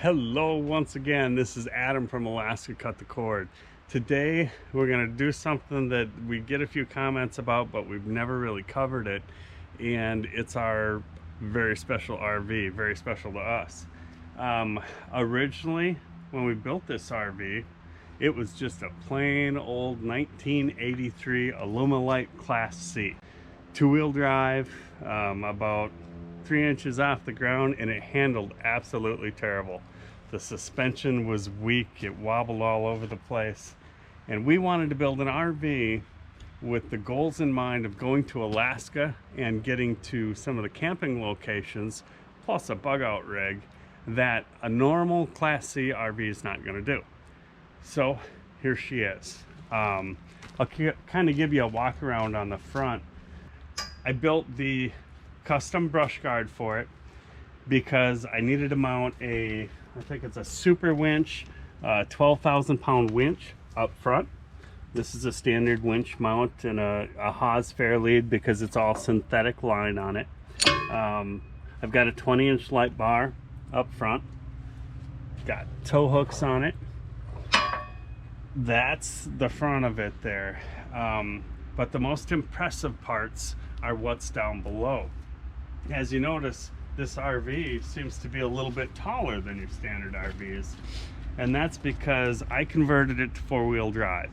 Hello once again, this is Adam from Alaska Cut the Cord. Today we're going to do something that we get a few comments about, but we've never really covered it, and it's our very special RV, very special to us. Originally, when we built this RV, it was just a plain old 1983 Alumilite Class C. Two-wheel drive, about 3 inches off the ground, and it handled absolutely terrible. The suspension was weak, it wobbled all over the place, and we wanted to build an RV with the goals in mind of going to Alaska and getting to some of the camping locations, plus a bug out rig that a normal Class C RV is not going to do. So here she is. I'll kind of give you a walk around on the front. I built the custom brush guard for it because I needed to mount I think it's a super winch, 12,000 pound winch up front. This is a standard winch mount and a Haas Fairlead because it's all synthetic line on it. I've got a 20-inch light bar up front. Got tow hooks on it. That's the front of it there. But the most impressive parts are what's down below. As you notice, this RV seems to be a little bit taller than your standard RVs, and that's because I converted it to four-wheel drive.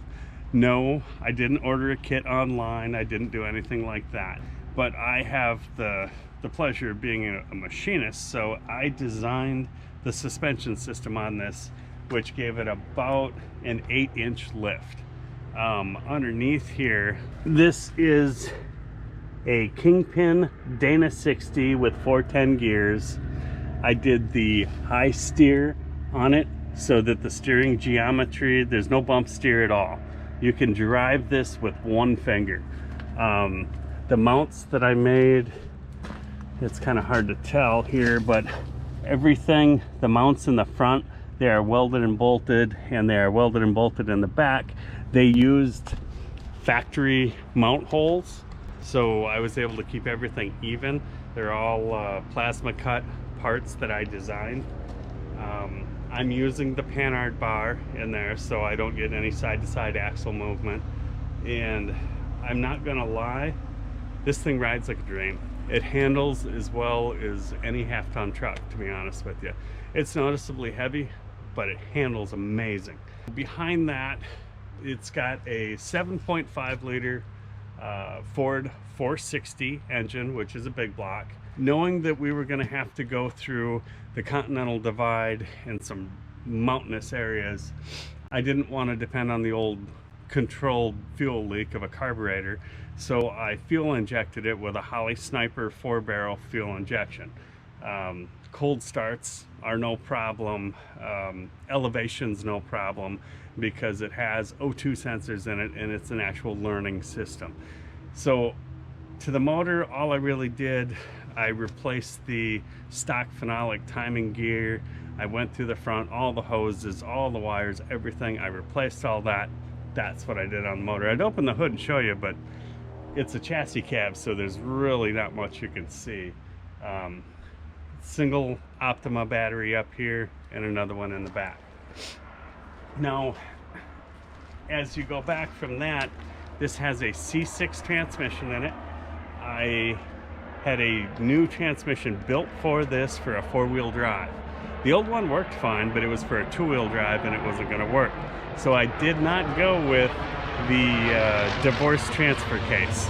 No, I didn't order a kit online, I didn't do anything like that, but I have the pleasure of being a machinist, so I designed the suspension system on this, which gave it about an 8-inch lift. Underneath here, this is a Kingpin Dana 60 with 410 gears. I did the high steer on it so that the steering geometry, there's no bump steer at all. You can drive this with one finger. The mounts that I made, it's kind of hard to tell here, but everything, the mounts in the front, they are welded and bolted, and they are welded and bolted in the back. They used factory mount holes, so I was able to keep everything even. They're all plasma cut parts that I designed. I'm using the Panhard bar in there so I don't get any side-to-side axle movement. And I'm not gonna lie, this thing rides like a dream. It handles as well as any half-ton truck, to be honest with you. It's noticeably heavy, but it handles amazing. Behind that, it's got a 7.5 liter Ford 460 engine, which is a big block. Knowing that we were going to have to go through the Continental Divide and some mountainous areas, I didn't want to depend on the old controlled fuel leak of a carburetor, so I fuel injected it with a Holly Sniper 4-barrel fuel injection. Cold starts are no problem, elevation's no problem, because it has O2 sensors in it and it's an actual learning system. So to the motor, all I really did, I replaced the stock phenolic timing gear. I went through the front, all the hoses, all the wires, everything. I replaced all that. That's what I did on the motor. I'd open the hood and show you, but it's a chassis cab, so there's really not much you can see. Single Optima battery up here and another one in the back. Now, as you go back from that, this has a C6 transmission in it. I had a new transmission built for this for a four-wheel drive. The old one worked fine, but it was for a two-wheel drive and it wasn't going to work. So I did not go with the divorce transfer case.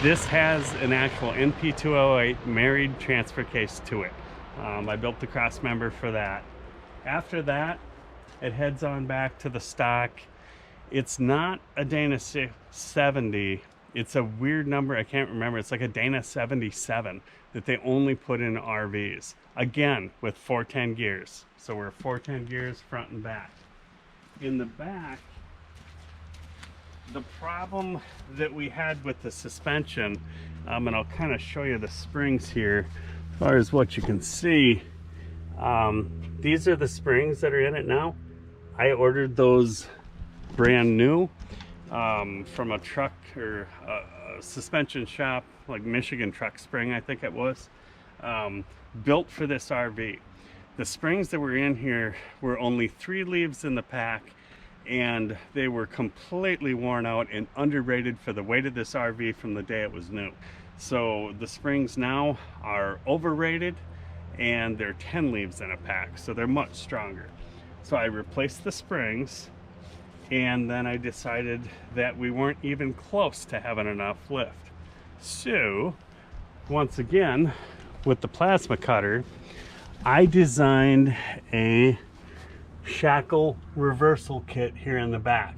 This has an actual NP208 married transfer case to it. I built the cross member for that. After that, it heads on back to the stock. It's not a Dana 70. It's a weird number, I can't remember. It's like a Dana 77 that they only put in RVs. Again, with 410 gears. So we're 410 gears front and back. In the back, the problem that we had with the suspension, and I'll kind of show you the springs here as far as what you can see. These are the springs that are in it now. I ordered those brand new from a truck or a suspension shop, like Michigan Truck Spring, I think it was, built for this RV. The springs that were in here were only 3 leaves in the pack, and they were completely worn out and underrated for the weight of this RV from the day it was new. So the springs now are overrated, and they're 10 leaves in a pack, so they're much stronger. So I replaced the springs, and then I decided that we weren't even close to having enough lift. So once again, with the plasma cutter, I designed a shackle reversal kit here in the back.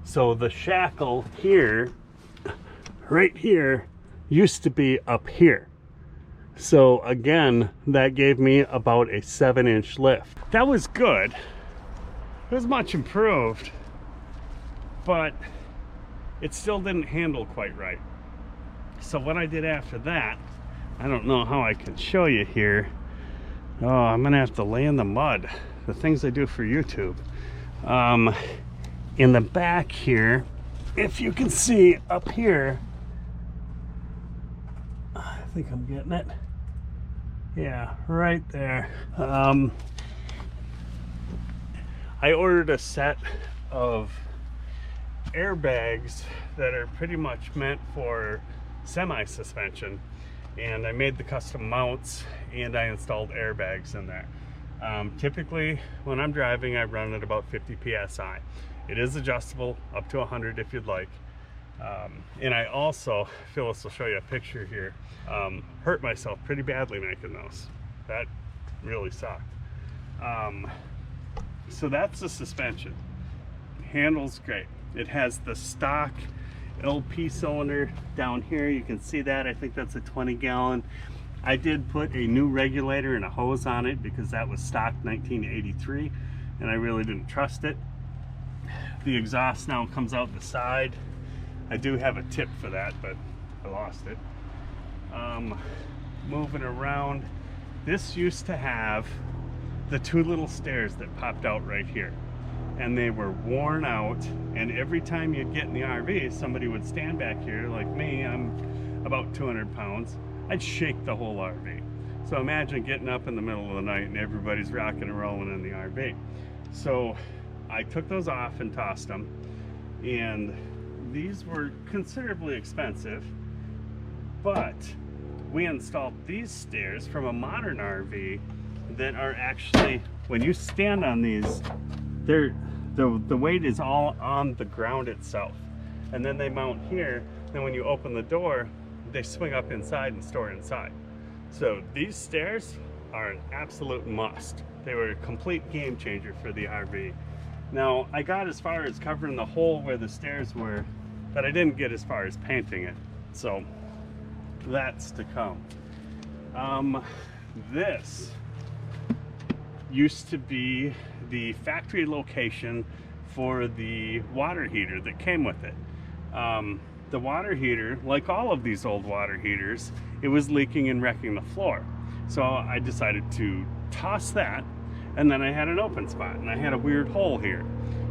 So the shackle here, right here, used to be up here. So again, that gave me about a 7-inch lift. That was good. It was much improved, but it still didn't handle quite right. So what I did after that, I don't know how I can show you here. Oh, I'm gonna have to lay in the mud. The things I do for YouTube. In the back here, if you can see up here, I think I'm getting it. Yeah, right there. I ordered a set of airbags that are pretty much meant for semi-suspension, and I made the custom mounts and I installed airbags in there. Typically when I'm driving, I run at about 50 psi. It is adjustable up to 100 if you'd like. And I also, Phyllis will show you a picture here, hurt myself pretty badly making those. That really sucked. So that's the suspension. Handles great. It has the stock LP cylinder down here. You can see that. I think that's a 20-gallon. I did put a new regulator and a hose on it because that was stock 1983, and I really didn't trust it. The exhaust now comes out the side. I do have a tip for that, but I lost it. Moving around, this used to have the 2 little stairs that popped out right here, and they were worn out, and every time you'd get in the RV, somebody would stand back here like me. I'm about 200 pounds. I'd shake the whole RV. So imagine getting up in the middle of the night and everybody's rocking and rolling in the RV. So I took those off and tossed them, and these were considerably expensive, but we installed these stairs from a modern RV that are actually, when you stand on these, the weight is all on the ground itself, and then they mount here. Then when you open the door, they swing up inside and store inside. So these stairs are an absolute must. They were a complete game changer for the RV. Now, I got as far as covering the hole where the stairs were, but I didn't get as far as painting it. So that's to come. This used to be the factory location for the water heater that came with it. The water heater, like all of these old water heaters, it was leaking and wrecking the floor. So I decided to toss that, and then I had an open spot, and I had a weird hole here.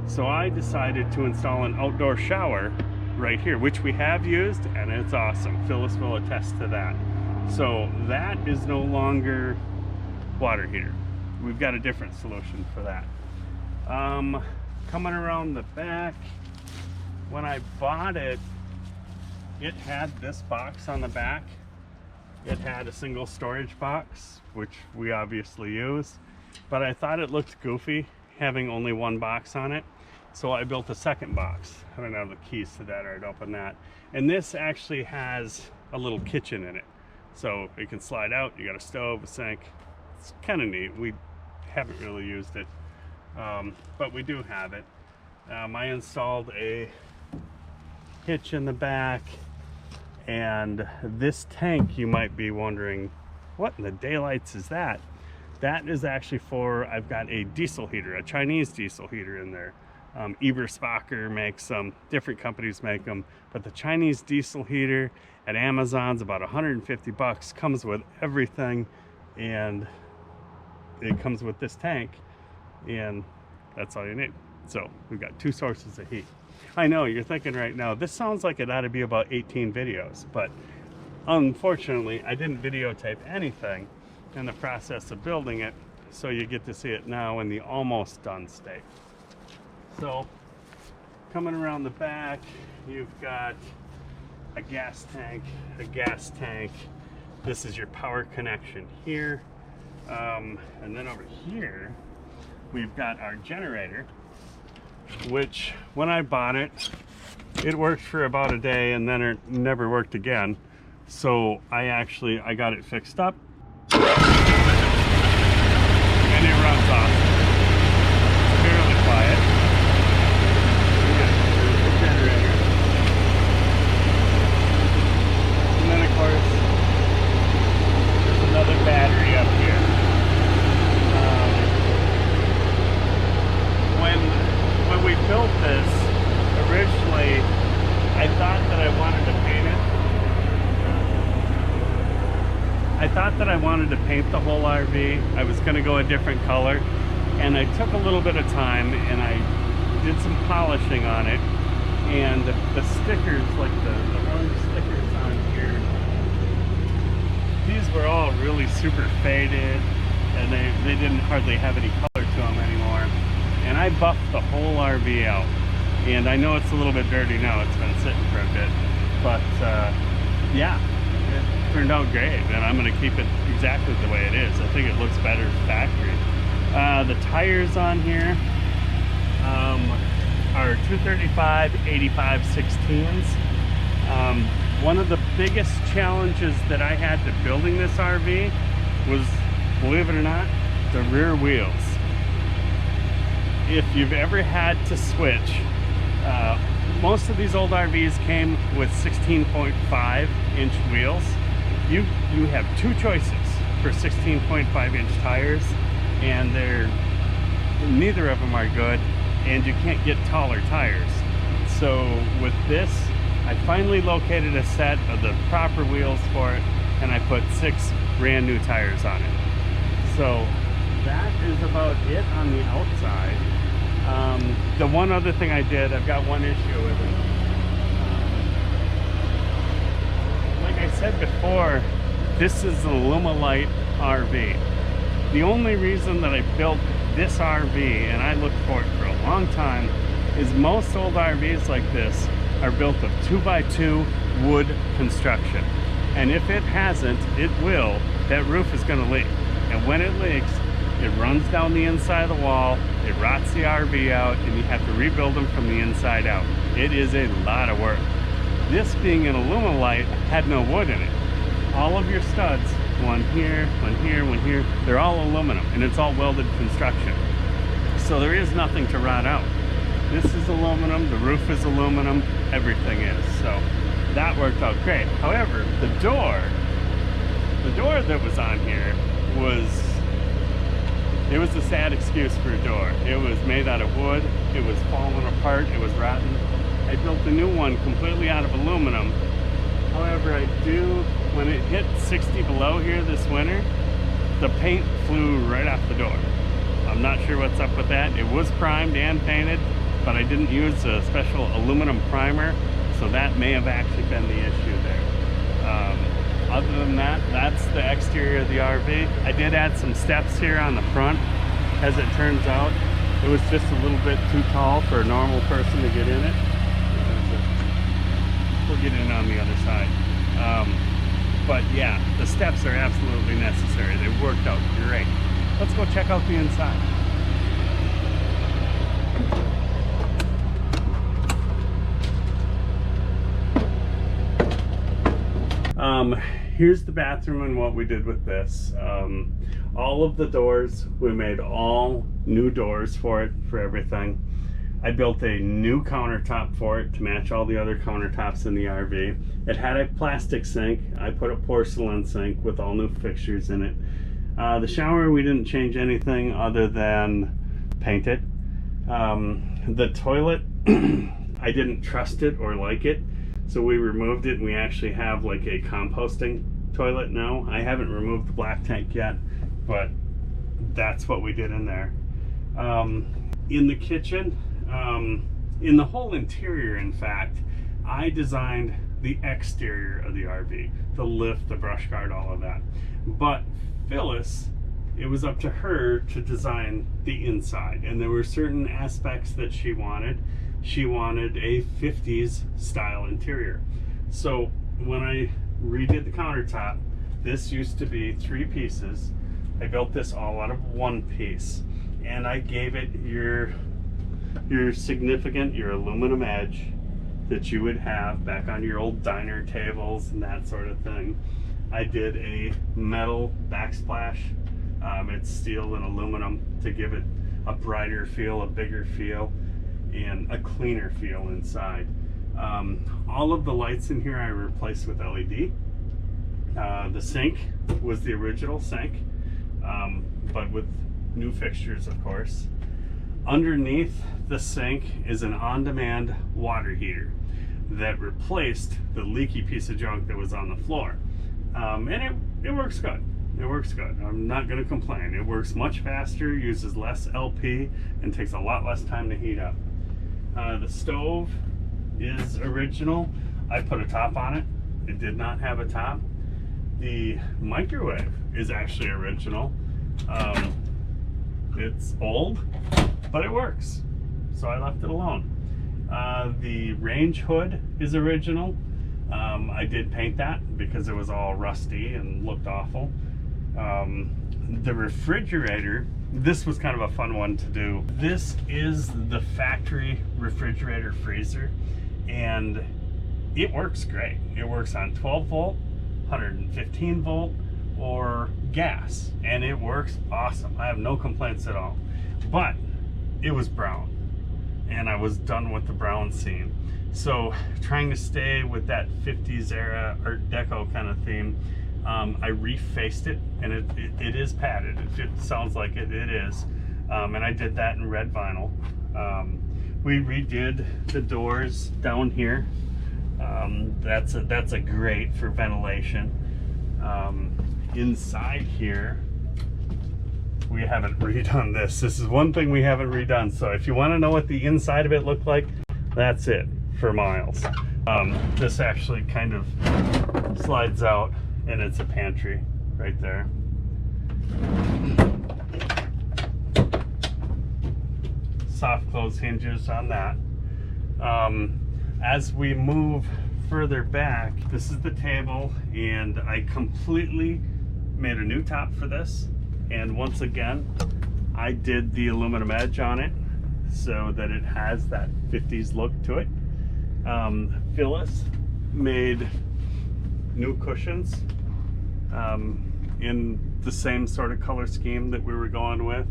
So I decided to install an outdoor shower right here, which we have used, and it's awesome. Phyllis will attest to that. So that is no longer water heater. We've got a different solution for that. Coming around the back, when I bought it, it had this box on the back. It had a single storage box, which we obviously use, but I thought it looked goofy having only one box on it. So I built a second box. I don't have the keys to that, or I'd open that. And this actually has a little kitchen in it. So it can slide out. You got a stove, a sink. It's kind of neat. We haven't really used it, but we do have it. I installed a hitch in the back, and this tank, you might be wondering, what in the daylights is that? That is actually for, I've got a diesel heater, a Chinese diesel heater in there. Eberspacher makes them, different companies make them, but the Chinese diesel heater at Amazon's about 150 bucks, comes with everything, and it comes with this tank, and that's all you need. So we've got 2 sources of heat. I know you're thinking right now, this sounds like it ought to be about 18 videos, but unfortunately I didn't videotape anything in the process of building it, so you get to see it now in the almost done state. So coming around the back, you've got a gas tank, this is your power connection here, and then over here we've got our generator, which when I bought it, it worked for about a day and then it never worked again. So I got it fixed up and it runs off. It's fairly quiet. Yeah, there's the generator. And then of course, there's another battery up here. When we built this, originally, I thought that I wanted to paint it. I thought that I wanted to paint the whole RV. I was going to go a different color, and I took a little bit of time and I did some polishing on it, and the stickers, like the orange stickers on here, these were all really super faded, and they didn't hardly have any color to them anymore. And I buffed the whole RV out, and I know it's a little bit dirty now, it's been sitting for a bit, but yeah, it turned out great, and I'm going to keep it exactly the way it is. I think it looks better factory. The tires on here are 235 85 16s. One of the biggest challenges that I had to building this RV was, believe it or not, the rear wheels. If you've ever had to switch, most of these old RVs came with 16.5 inch wheels. You have 2 choices for 16.5 inch tires, and neither of them are good, and you can't get taller tires. So with this, I finally located a set of the proper wheels for it, and I put 6 brand new tires on it. So that is about it on the outside. The one other thing I did, I've got one issue with it. Like I said before, this is a Lumalite RV. The only reason that I built this RV, and I looked for it for a long time, is most old RVs like this are built of 2x2 wood construction. And if it hasn't, it will, that roof is going to leak. And when it leaks, it runs down the inside of the wall, it rots the RV out, and you have to rebuild them from the inside out. It is a lot of work. This, being an Alumalite, had no wood in it. All of your studs, one here, one here, one here, they're all aluminum, and it's all welded construction. So there is nothing to rot out. This is aluminum, the roof is aluminum, everything is. So that worked out great. However, the door that was on here it was a sad excuse for a door. It was made out of wood, it was falling apart, it was rotten. I built a new one completely out of aluminum. However, when it hit 60 below here this winter, the paint flew right off the door. I'm not sure what's up with that. It was primed and painted, but I didn't use a special aluminum primer, so that may have actually been the issue there. Other than that, that's the exterior of the RV. I did add some steps here on the front. As it turns out, it was just a little bit too tall for a normal person to get in it. We'll get in on the other side. But yeah, the steps are absolutely necessary. They worked out great. Let's go check out the inside. Here's the bathroom and what we did with this. All of the doors, we made all new doors for it, for everything. I built a new countertop for it to match all the other countertops in the RV. It had a plastic sink. I put a porcelain sink with all new fixtures in it. The shower, we didn't change anything other than paint it. The toilet, I didn't trust it or like it, so we removed it, and we actually have like a composting toilet now. I haven't removed the black tank yet, but that's what we did in there. In the kitchen, in the whole interior, in fact, I designed the exterior of the RV, the lift, the brush guard, all of that. But Phyllis, it was up to her to design the inside, and there were certain aspects that she wanted. She wanted a 50s style interior. So when I redid the countertop, this used to be 3 pieces. I built this all out of 1 piece, and I gave it your significant, your aluminum edge that you would have back on your old diner tables and that sort of thing. I did a metal backsplash. It's steel and aluminum to give it a brighter feel, a bigger feel, and a cleaner feel inside. All of the lights in here I replaced with LED. The sink was the original sink, but with new fixtures, of course. Underneath the sink is an on-demand water heater that replaced the leaky piece of junk that was on the floor. And it works good. It works good. I'm not going to complain. It works much faster, uses less LP, and takes a lot less time to heat up. The stove is original. I put a top on it. It did not have a top. The microwave is actually original. It's old, but it works, so I left it alone. The range hood is original. I did paint that because it was all rusty and looked awful. The refrigerator, this was kind of a fun one to do. This is the factory refrigerator freezer, and it works great. It works on 12 volt, 115 volt, or gas, and it works awesome. I have no complaints at all. But it was brown, and I was done with the brown scene. So trying to stay with that 50s era Art Deco kind of theme, I refaced it, and it is padded. It sounds like it is. And I did that in red vinyl. We redid the doors down here. That's a grate for ventilation. Inside here, we haven't redone this. This is one thing we haven't redone. So if you want to know what the inside of it looked like, that's it for miles. This actually kind of slides out, and it's a pantry right there. Soft close hinges on that. As we move further back, this is the table, and I completely made a new top for this. And once again, I did the aluminum edge on it so that it has that 50s look to it. Phyllis made new cushions in the same sort of color scheme that we were going with.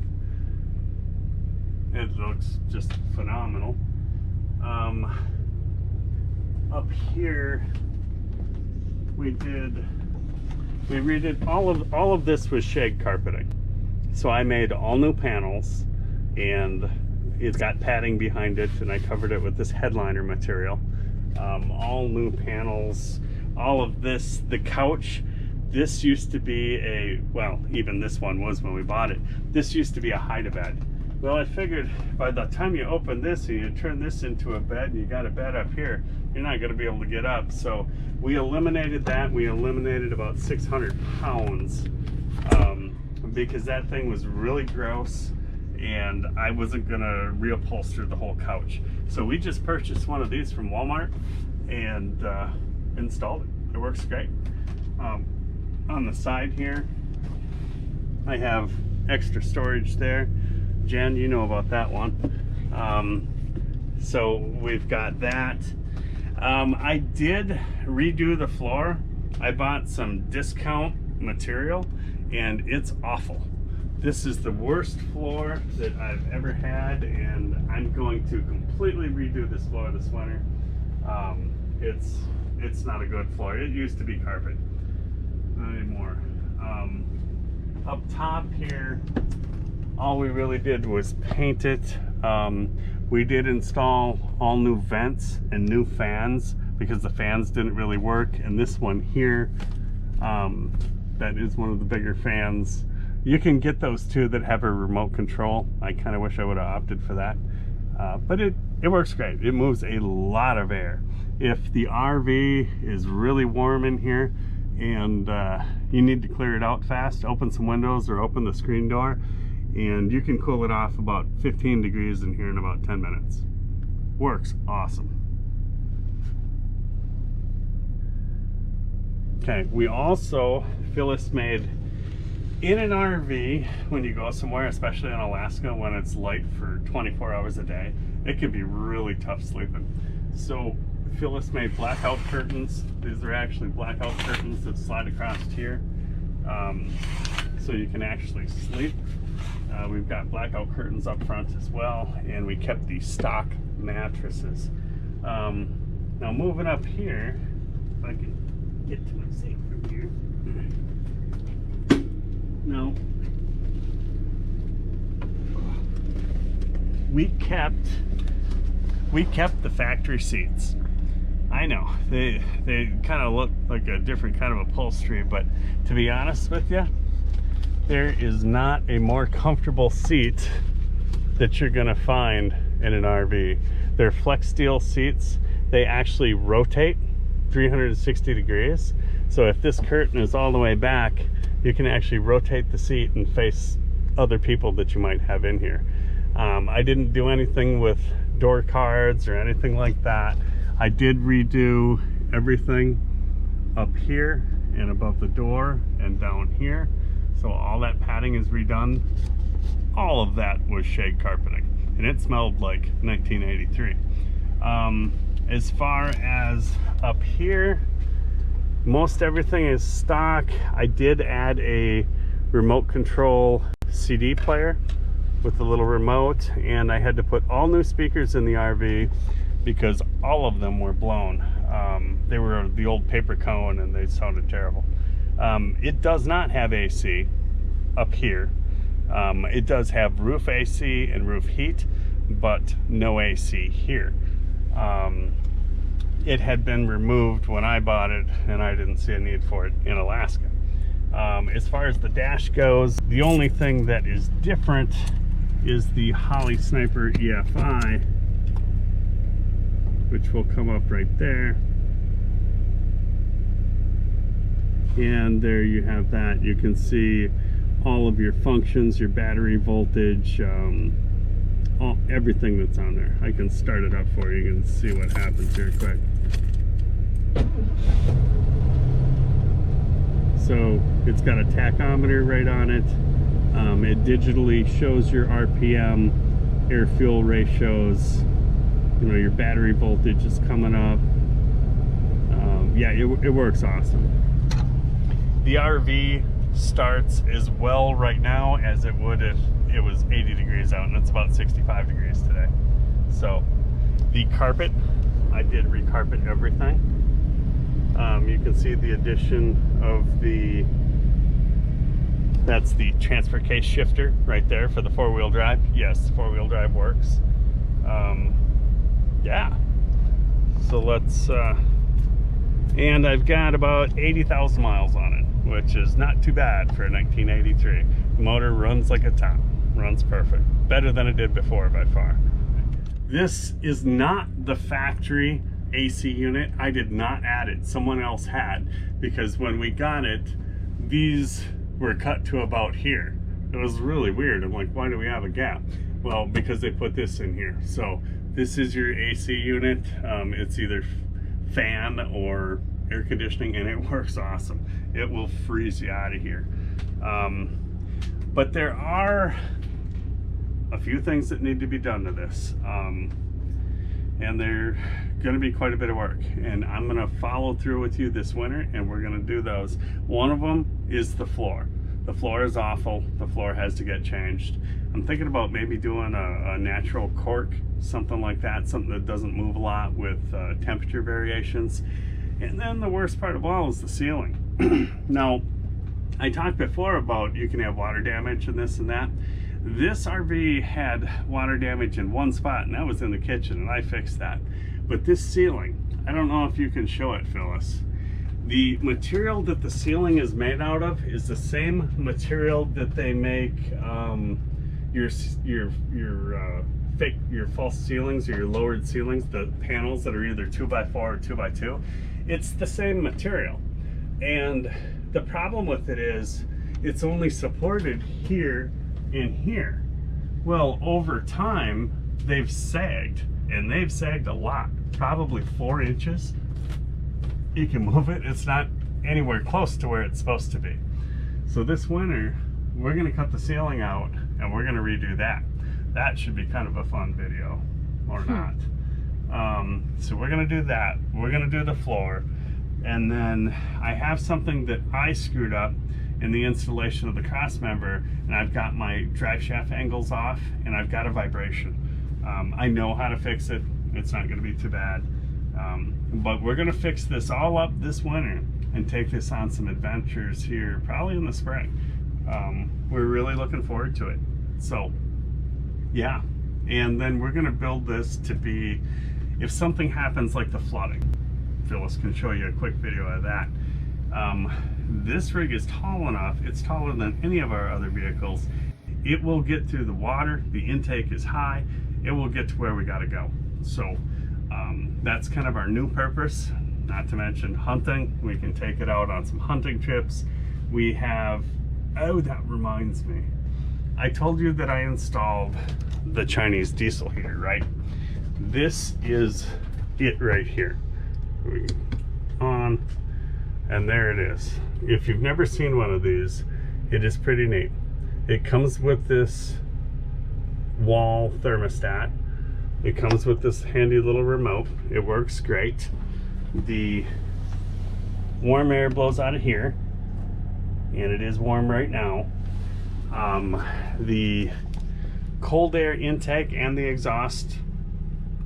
It looks just phenomenal. Up here, we redid all of this was shag carpeting. So I made all new panels, and it's got padding behind it, and I covered it with this headliner material. All new panels, all of this, the couch, this used to be a, well, even this one was when we bought it, this used to be a hide-a-bed. Well, I figured by the time you open this and you turn this into a bed and you got a bed up here, you're not going to be able to get up. So we eliminated that. We eliminated about 600 pounds because that thing was really gross, and I wasn't going to reupholster the whole couch. So we just purchased one of these from Walmart and installed it. It works great. On the side here, I have extra storage there. Jen, you know about that one. So we've got that. I did redo the floor. I bought some discount material, and it's awful. This is the worst floor that I've ever had, and I'm going to completely redo this floor this winter. It's not a good floor. It used to be carpet. Not anymore. Up top here, all we really did was paint it. We did install all new vents and new fans because the fans didn't really work. And this one here, that is one of the bigger fans. You can get those too that have a remote control. I kind of wish I would have opted for that. But it works great. It moves a lot of air. If the RV is really warm in here and you need to clear it out fast, open some windows or open the screen door, and you can cool it off about 15 degrees in here in about 10 minutes. Works awesome. Okay, we also, Phyllis made in an RV, when you go somewhere, especially in Alaska, when it's light for 24 hours a day, it can be really tough sleeping. So Phyllis made blackout curtains. These are actually blackout curtains that slide across here, so you can actually sleep. We've got blackout curtains up front as well, and we kept the stock mattresses. Now moving up here, if I can get to my sink from here. No. We kept the factory seats. I know they kind of look like a different kind of upholstery, but to be honest with you, there is not a more comfortable seat that you're gonna find in an RV. They're flex steel seats. They actually rotate 360 degrees. So if this curtain is all the way back, you can actually rotate the seat and face other people that you might have in here. I didn't do anything with door cards or anything like that. I did redo everything up here and above the door and down here. So all that padding is redone. All of that was shade carpeting, and it smelled like 1983. As far as up here, most everything is stock. I did add a remote control CD player with a little remote, and I had to put all new speakers in the RV because all of them were blown. They were the old paper cone and they sounded terrible. It does not have AC up here. It does have roof AC and roof heat, but no AC here. It had been removed when I bought it, and I didn't see a need for it in Alaska. As far as the dash goes, the only thing that is different is the Holley Sniper EFI, which will come up right there. And there you have that. You can see all of your functions, your battery voltage, everything that's on there. I can start it up for you. You can see what happens here quick. So it's got a tachometer right on it. It digitally shows your RPM, air fuel ratios, you know, your battery voltage is coming up. Yeah, it works awesome. The RV starts as well right now as it would if it was 80 degrees out, and it's about 65 degrees today. So the carpet, I did recarpet everything. You can see the addition of that's the transfer case shifter right there for the four-wheel drive. Yes, four-wheel drive works. Yeah, so let's and I've got about 80,000 miles on it, which is not too bad for a 1983. The motor runs like a top, runs perfect, better than it did before by far. This is not the factory AC unit. I did not add it, someone else had, because when we got it, these were cut to about here. It was really weird. I'm like, why do we have a gap? Well, because they put this in here. So this is your AC unit. It's either fan or air conditioning, and it works awesome. It will freeze you out of here. But there are a few things that need to be done to this. And they're going to be quite a bit of work, and I'm going to follow through with you this winter, and we're going to do those. One of them is the floor. The floor is awful. The floor has to get changed. I'm thinking about maybe doing a natural cork, something like that, something that doesn't move a lot with temperature variations. And then the worst part of all is the ceiling. Now, I talked before about you can have water damage and this and that. This RV had water damage in one spot, and that was in the kitchen, and I fixed that. But this ceiling, I don't know if you can show it, Phyllis. The material that the ceiling is made out of is the same material that they make your false ceilings or your lowered ceilings, the panels that are either 2x4 or 2x2. It's the same material, and the problem with it is it's only supported here and here. Well, over time they've sagged, and they've sagged a lot, probably 4 inches. You can move it, it's not anywhere close to where it's supposed to be. So this winter we're going to cut the ceiling out and we're going to redo that. That should be kind of a fun video, or not. So we're going to do that. We're going to do the floor, and then I have something that I screwed up in the installation of the cross member, and I've got my drive shaft angles off, and I've got a vibration. I know how to fix it. It's not going to be too bad. But we're going to fix this all up this winter and take this on some adventures here probably in the spring. We're really looking forward to it. So yeah, and then we're going to build this to be, if something happens like the flooding, Phyllis can show you a quick video of that. This rig is tall enough, it's taller than any of our other vehicles. It will get through the water, the intake is high, it will get to where we got to go. So that's kind of our new purpose, not to mention hunting. We can take it out on some hunting trips. We have, oh, that reminds me, I told you that I installed the Chinese diesel heater, right? This is it right here. On, and there it is. If you've never seen one of these, it is pretty neat. It comes with this wall thermostat. It comes with this handy little remote. It works great. The warm air blows out of here, and it is warm right now. The cold air intake and the exhaust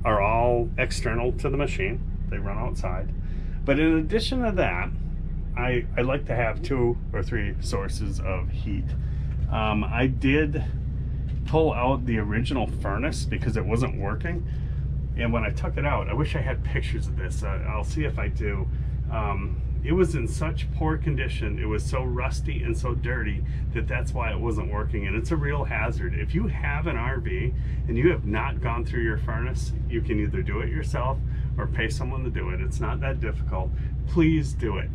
are all external to the machine. They run outside. But in addition to that, I like to have 2 or 3 sources of heat. I did pull out the original furnace because it wasn't working, and when I took it out, I wish I had pictures of this. I'll see if I do. It was in such poor condition, it was so rusty and so dirty that's why it wasn't working, and it's a real hazard. If you have an RV and you have not gone through your furnace, you can either do it yourself or pay someone to do it. It's not that difficult. Please do it.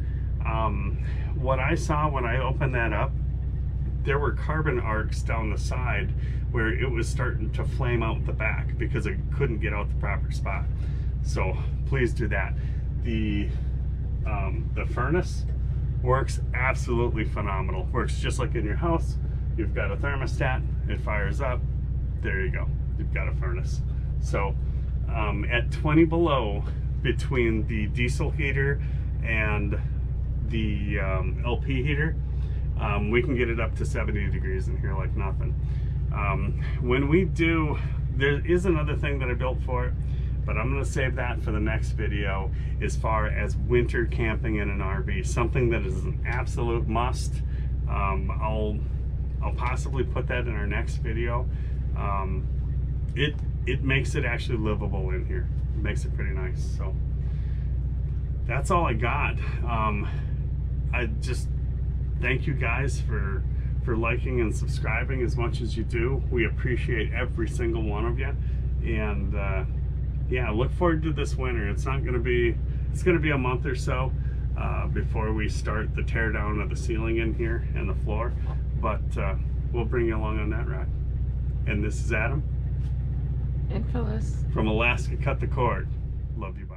What I saw when I opened that up, there were carbon arcs down the side where it was starting to flame out the back because it couldn't get out the proper spot. So please do that. The furnace works absolutely phenomenal. Works just like in your house. You've got a thermostat, it fires up, there you go, you've got a furnace. So at 20 below, between the diesel heater and the LP heater, we can get it up to 70 degrees in here like nothing. When we do, there is another thing that I built for it, but I'm going to save that for the next video as far as winter camping in an RV. Something that is an absolute must. I'll possibly put that in our next video. It makes it actually livable in here. It makes it pretty nice. So that's all I got. I just thank you guys for liking and subscribing as much as you do. We appreciate every single one of you, and yeah, look forward to this winter. It's going to be a month or so before we start the tear down of the ceiling in here and the floor, but we'll bring you along on that ride. And this is Adam and Phyllis from Alaska Cut the Cord. Love you. Bye.